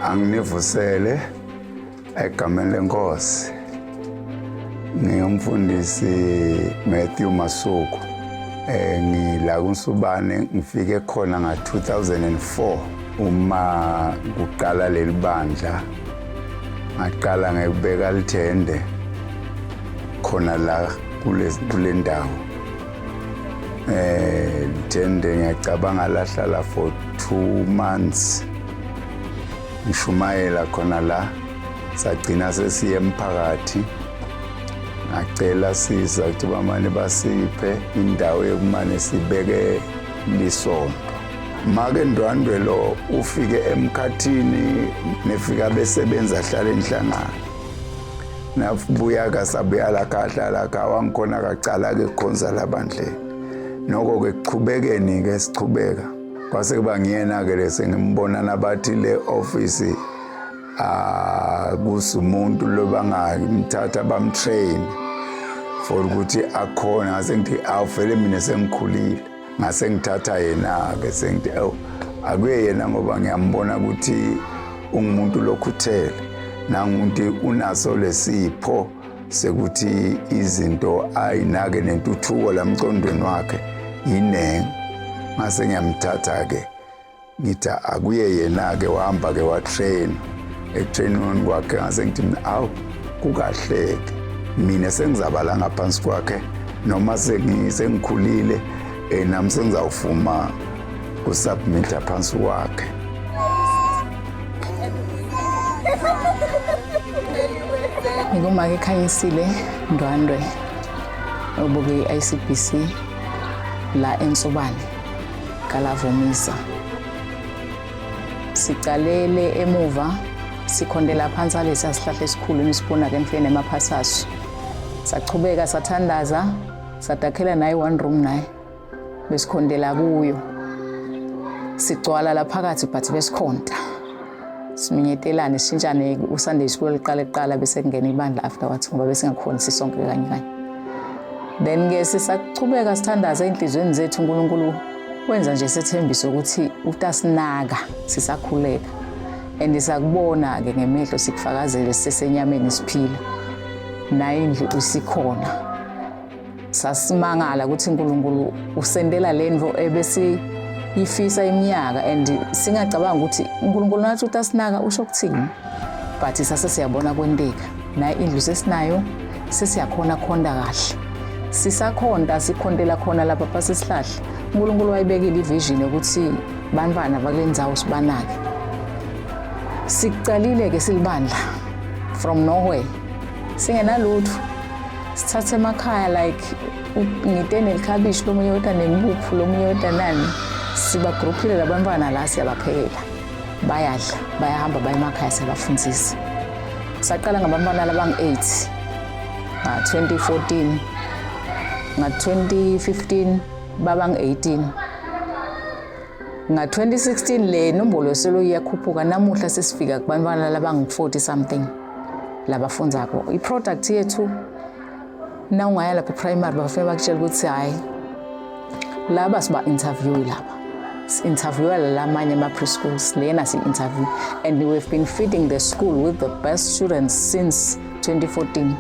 Anginivusele egameni lenkosi. Ngiyumfundisi Matthew Masuku. Ngila kuNsubane ngifike khona nga-2004 uma kuqala leli bandla. Ngaqala ngekubeka lithende khona la kule ndawo. Lithende ngiyacabanga lahlala for 2 months. Ngishumayela khona la sagcina sesiye emphakathi. Ngacela siza ukuthi bamane basiphe indawo yokumane sibeke lisonto. Make Ndwandwe lo ufike emkhathini nefika besebenza hlala enhlangano. Nabuya kasabuya la kahlala kawangikhona kacala ke khonza labandle. Noko ke kuchubekeni ke sichubeka. Kwase kuba ngiyena ke lese ngimbona nabathi le office kusumuntu lo bangimthatha bamtrain for ukuthi akhona ngase ngithi awuvele mina sengikhulile ngase ngithatha yena ke sengithi akuye yena ngoba ngiyambona ukuthi ungumuntu lokhuthele nangumuntu unaso lesipho sekuthi izinto ayinake nentuthuko lamcondweni wakhe yinenge ngase ngiyamthatha ke ngithi akuye yena ke wahamba ke watrain etraining kwakhe ngase ngithi awu kukahleke mina sengizabala ngaphansi kwakhe noma sengikhulile nami sengizawufuma usubmit phansi kwakhe. Ngumake Khanyisile Ndwandwe obuke i-ICBC la eNsobane kaLavumisa. Sicalele emuva sikhondela phansi alesi sihlahla esikhulu nisibona ke mfene emaphasasu. Sachubeka sathandaza sadakhela naye 1 room naye besikhondela kuyo. Sigcwala la phakathi but besikhonta. Siminyetelane sishintshane uSunday school liqala bese kungena ibandla afterwards ngoba bese ngakhona sisonke kanye. Then ke sisachubeka sithandaza enhlizweni zethu uNkulunkulu wenza nje sethembiso ukuthi utasinaka sisakhuleka. Andisakubona ke ngemehlo sikufakazele sisenyameni siphila. Naye indlu usikhona. Sasimangala ukuthi uNkulunkulu usendela lendvo ebese ifisa iminyaka and singacabanga ukuthi uNkulunkulu nathi utasinaka usho ukuthini. But sase siyabona kwenteka. Naye indlu sesinayo sesiyakhona khonda kahle. Sisakhonda sikhondela khona lapha phasisihlahla. uNkulunkulu wayibekile ivision ukuthi bantwana bakulendzawo sibanake. Sicalile ke silibandla from nowhere. Singenalutho. Sithathe emakhaya like ngitene ikhabishi lomunye wethu nempuphu lomunye wethu nani. Siba groupile labantwana la siyabaphekela. Bayadla, bayahamba baya emakhaya siyabafundzisa. Saqala ngabantwana labangu-8 nga-2014. Nga-2015 babangu-18. Nga-2016 le nombolo selo iyakhuphuka namuhla sesifika kubantwana labangu-40 something labafundako. I-product yethu na ungaya lapha primary bafuna bakutshela ukuthi hayi laba siba-interview laba. Si-interviewa lamanye ama-preschools lena si-interview and we've been feeding the school with the best students since 2014.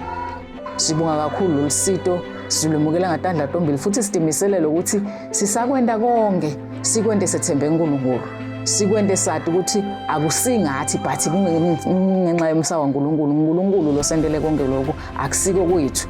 Sibonga kakhulu lusito silumukela ngatandla tombili futhi sidimiselele ukuthi sisakwenda konke sikwende sethembe uNkulunkulu. Sikwende sathi ukuthi akusingathi but kungenxa yomsawa uNkulunkulu lo sendele konke lokho akusiko kwethu.